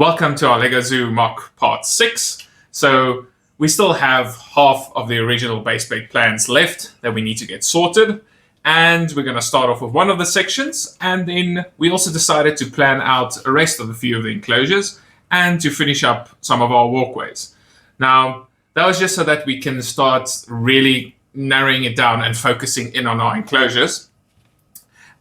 Welcome to our LEGO Zoo MOC Part 6. So we still have half of the original base plate plans left that we need to get sorted. And we're going to start off with one of the sections. And then we also decided to plan out the rest of a few of the enclosures and to finish up some of our walkways. Now, that was just so that we can start really narrowing it down and focusing in on our enclosures.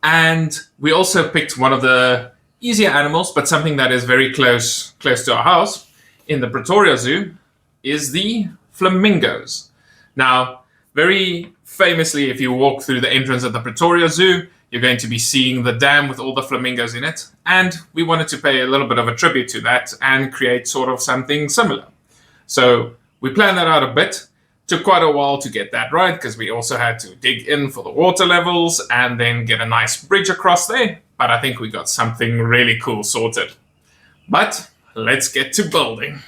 And we also picked one of the easier animals, but something that is very close to our house in the Pretoria Zoo is the flamingos. Now, very famously, if you walk through the entrance of the Pretoria Zoo, you're going to be seeing the dam with all the flamingos in it. And we wanted to pay a little bit of a tribute to that and create sort of something similar. So we planned that out a bit. Took quite a while to get that right because we also had to dig in for the water levels and then get a nice bridge across there. But I think we got something really cool sorted. But let's get to building.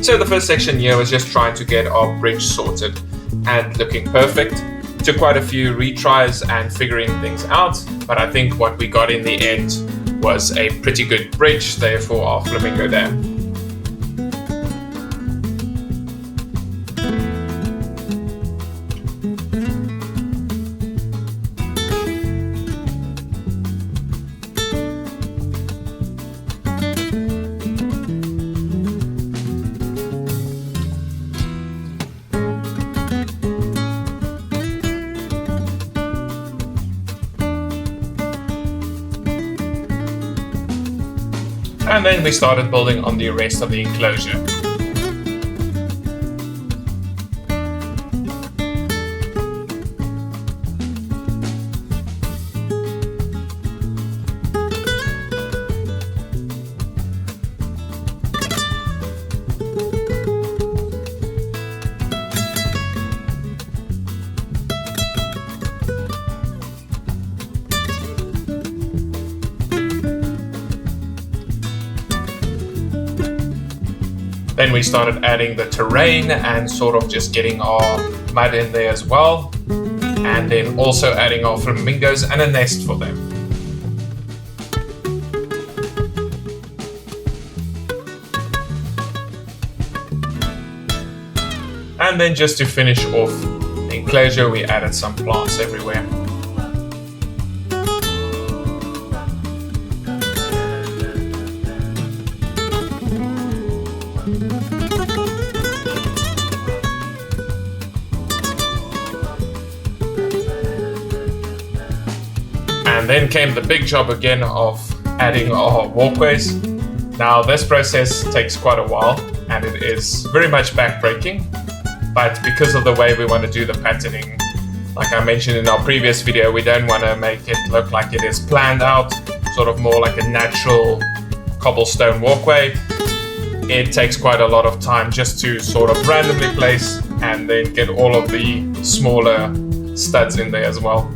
So the first section here was just trying to get our bridge sorted and looking perfect. Took quite a few retries and figuring things out, but I think what we got in the end was a pretty good bridge there for our flamingo dam. And then we started building on the rest of the enclosure. Then we started adding the terrain and sort of just getting our mud in there as well. And then also adding our flamingos and a nest for them. And then just to finish off the enclosure, we added some plants everywhere. And then came the big job again of adding our walkways. Now this process takes quite a while and it is very much backbreaking, but because of the way we want to do the patterning, like I mentioned in our previous video, we don't want to make it look like it is planned out, sort of more like a natural cobblestone walkway. It takes quite a lot of time just to sort of randomly place and then get all of the smaller studs in there as well.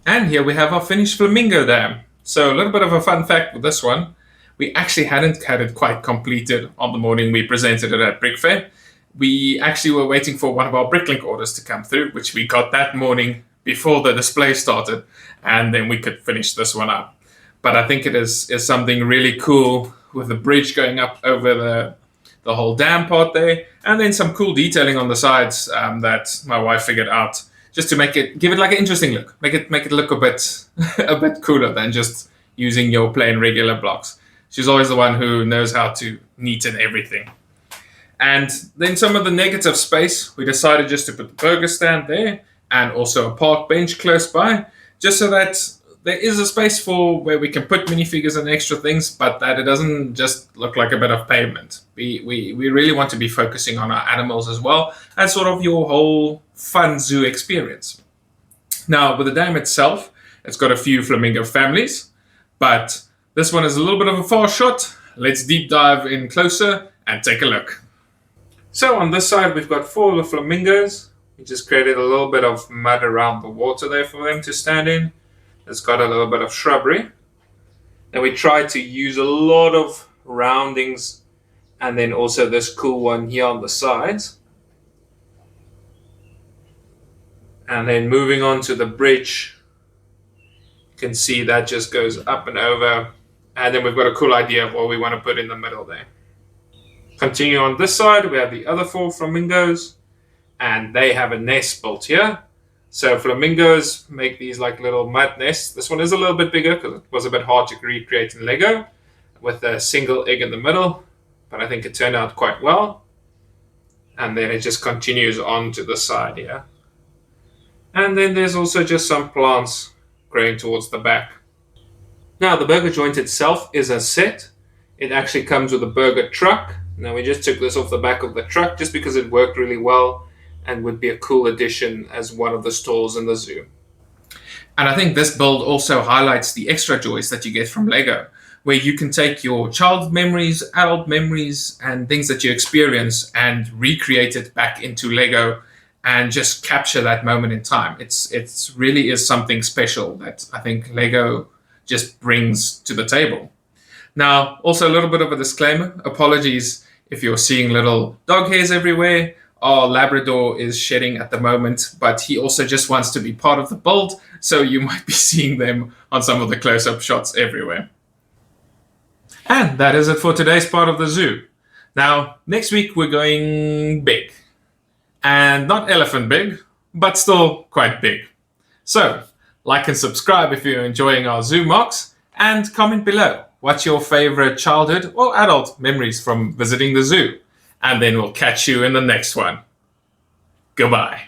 And here we have our finished flamingo dam. So a little bit of a fun fact with this one. We actually hadn't had it quite completed on the morning we presented it at Brick Fair. We actually were waiting for one of our Bricklink orders to come through, which we got that morning before the display started. And then we could finish this one up. But I think it is something really cool with the bridge going up over the whole dam part there. And then some cool detailing on the sides that my wife figured out. Just to give it like an interesting look, make it look a bit cooler than just using your plain regular blocks. She's always the one who knows how to neaten everything. And then some of the negative space, we decided just to put the burger stand there and also a park bench close by, just so that there is a space for where we can put minifigures and extra things, but that it doesn't just look like a bit of pavement. We really want to be focusing on our animals as well and sort of your whole fun zoo experience. Now, with the dam itself, it's got a few flamingo families, but this one is a little bit of a far shot. let's deep dive in closer and take a look. So on this side, we've got 4 of the flamingos. We just created a little bit of mud around the water there for them to stand in. It's got a little bit of shrubbery. And we tried to use a lot of roundings and then also this cool one here on the sides. And then moving on to the bridge, you can see that just goes up and over. And then we've got a cool idea of what we want to put in the middle there. Continue on this side, we have the other 4 flamingos, and they have a nest built here. So flamingos make these like little mud nests. This one is a little bit bigger because it was a bit hard to recreate in Lego with a single egg in the middle, but I think it turned out quite well. And then it just continues on to the side here. And then there's also just some plants growing towards the back. Now the burger joint itself is a set. It actually comes with a burger truck. Now we just took this off the back of the truck just because it worked really well and would be a cool addition as one of the stalls in the zoo. And I think this build also highlights the extra joys that you get from Lego, where you can take your child memories, adult memories, and things that you experience and recreate it back into Lego and just capture that moment in time. It's really is something special that I think Lego just brings to the table. Now, also a little bit of a disclaimer. Apologies if you're seeing little dog hairs everywhere. Our Labrador is shedding at the moment, but he also just wants to be part of the build, so you might be seeing them on some of the close-up shots everywhere. And that is it for today's part of the zoo. Now, next week we're going big. And not elephant big, but still quite big. So, like and subscribe if you're enjoying our zoo mocks, and comment below. What's your favorite childhood or adult memories from visiting the zoo? And then we'll catch you in the next one. Goodbye.